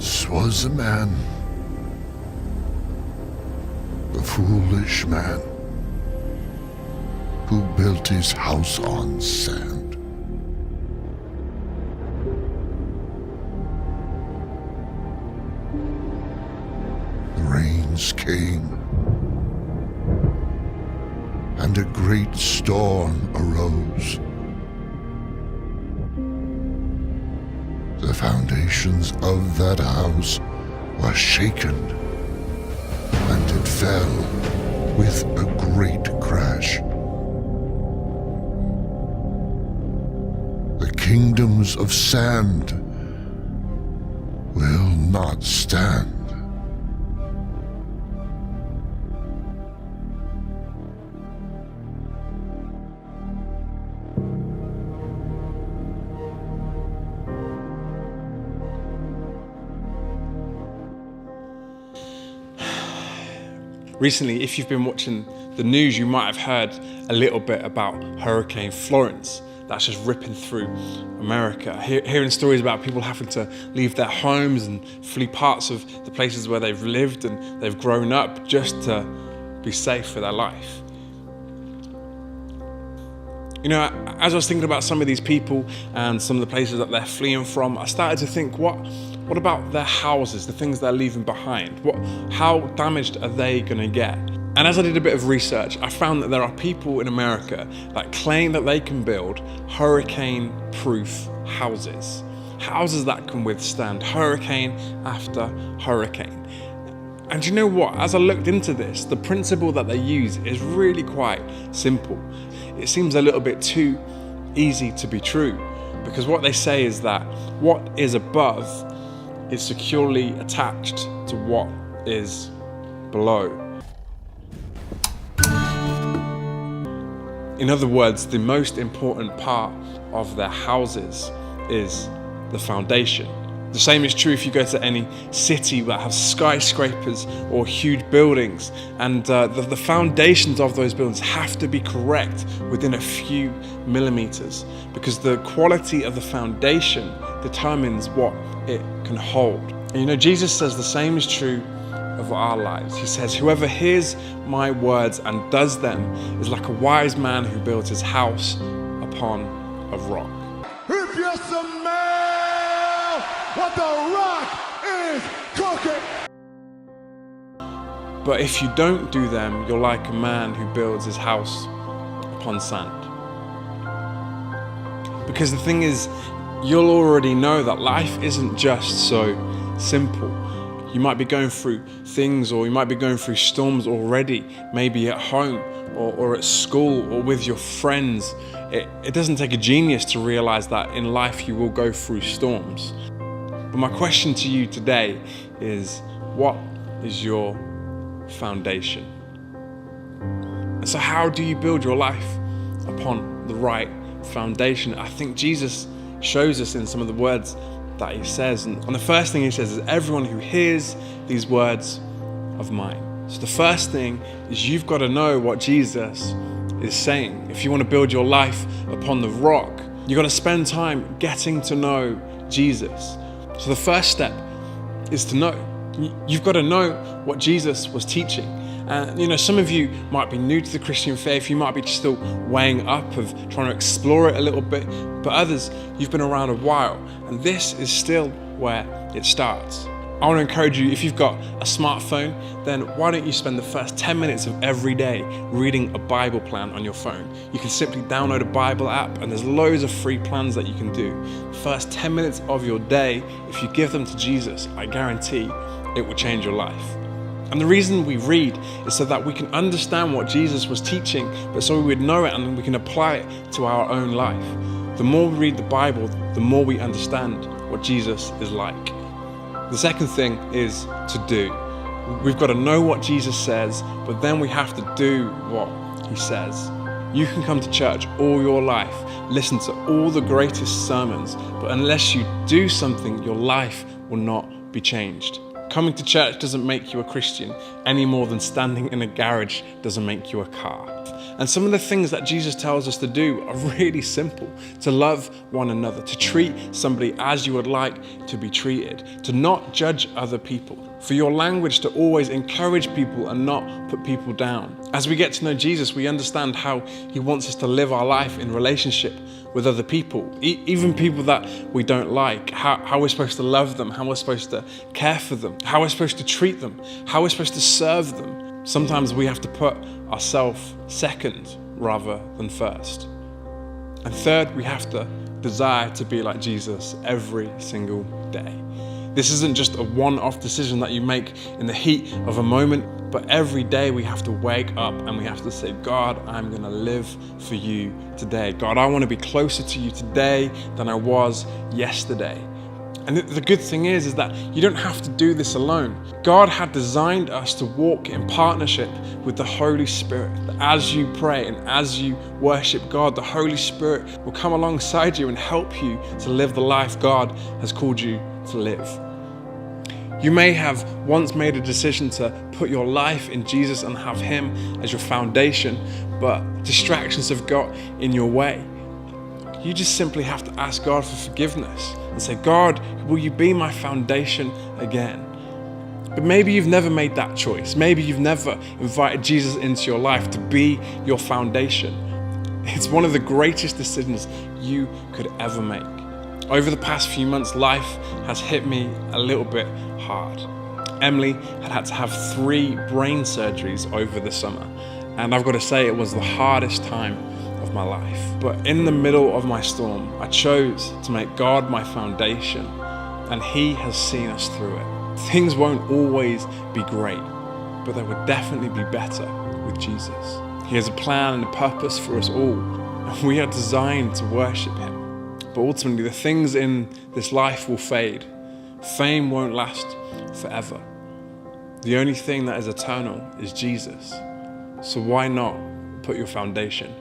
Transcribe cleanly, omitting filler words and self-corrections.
once was a man, a foolish man, who built his house on sand. The rains came, and a great storm arose. The foundations of that house were shaken, and it fell with a great crash. The kingdoms of sand will not stand. Recently, if you've been watching the news, you might have heard a little bit about Hurricane Florence that's just ripping through America. Hearing stories about people having to leave their homes and flee parts of the places where they've lived and they've grown up just to be safe for their life. You know, as I was thinking about some of these people and some of the places that they're fleeing from, I started to think, what about their houses, the things they're leaving behind? How damaged are they gonna get? And as I did a bit of research, I found that there are people in America that claim that they can build hurricane-proof houses. Houses that can withstand hurricane after hurricane. And you know what? As I looked into this, the principle that they use is really quite simple. It seems a little bit too easy to be true, because what they say is that what is above is securely attached to what is below. In other words, the most important part of their houses is the foundation. The same is true if you go to any city that has skyscrapers or huge buildings, and the foundations of those buildings have to be correct within a few millimeters, because the quality of the foundation determines what it can hold. And you know, Jesus says the same is true of our lives. He says, whoever hears my words and does them is like a wise man who built his house upon a rock. If you smell what the rock is cooking. But if you don't do them, you're like a man who builds his house upon sand. Because the thing is, you'll already know that life isn't just so simple. You might be going through things, or you might be going through storms already, maybe at home or at school or with your friends. It doesn't take a genius to realize that in life you will go through storms. But my question to you today is, what is your foundation? And so how do you build your life upon the right foundation? I think Jesus shows us in some of the words that he says. And the first thing he says is, everyone who hears these words of mine. So the first thing is, you've got to know what Jesus is saying. If you want to build your life upon the rock, you've got to spend time getting to know Jesus. So the first step is to know. You've got to know what Jesus was teaching. And you know, some of you might be new to the Christian faith, you might be still weighing up of trying to explore it a little bit, but others, you've been around a while, and this is still where it starts. I want to encourage you, if you've got a smartphone, then why don't you spend the first 10 minutes of every day reading a Bible plan on your phone? You can simply download a Bible app, and there's loads of free plans that you can do. The first 10 minutes of your day, if you give them to Jesus, I guarantee it will change your life. And the reason we read is so that we can understand what Jesus was teaching, but so we would know it and we can apply it to our own life. The more we read the Bible, the more we understand what Jesus is like. The second thing is to do. We've got to know what Jesus says, but then we have to do what he says. You can come to church all your life, listen to all the greatest sermons, but unless you do something, your life will not be changed. Coming to church doesn't make you a Christian any more than standing in a garage doesn't make you a car. And some of the things that Jesus tells us to do are really simple. To love one another, to treat somebody as you would like to be treated, to not judge other people, for your language to always encourage people and not put people down. As we get to know Jesus, we understand how he wants us to live our life in relationship with other people, even people that we don't like, how we're supposed to love them, how we're supposed to care for them, how we're supposed to treat them, how we're supposed to serve them. Sometimes we have to put ourselves second rather than first. And third, we have to desire to be like Jesus every single day. This isn't just a one-off decision that you make in the heat of a moment, but every day we have to wake up and we have to say, God, I'm gonna live for you today. God, I wanna be closer to you today than I was yesterday. And the good thing is that you don't have to do this alone. God had designed us to walk in partnership with the Holy Spirit. As you pray and as you worship God, the Holy Spirit will come alongside you and help you to live the life God has called you to live. You may have once made a decision to put your life in Jesus and have him as your foundation, but distractions have got in your way. You just simply have to ask God for forgiveness and say, God, will you be my foundation again? But maybe you've never made that choice. Maybe you've never invited Jesus into your life to be your foundation. It's one of the greatest decisions you could ever make. Over the past few months, life has hit me a little bit hard. Emily had to have 3 brain surgeries over the summer, and I've got to say it was the hardest time of my life. But in the middle of my storm, I chose to make God my foundation, and he has seen us through it. Things won't always be great, but they will definitely be better with Jesus. He has a plan and a purpose for us all, and we are designed to worship him. But ultimately, the things in this life will fade. Fame won't last forever. The only thing that is eternal is Jesus. So why not put your foundation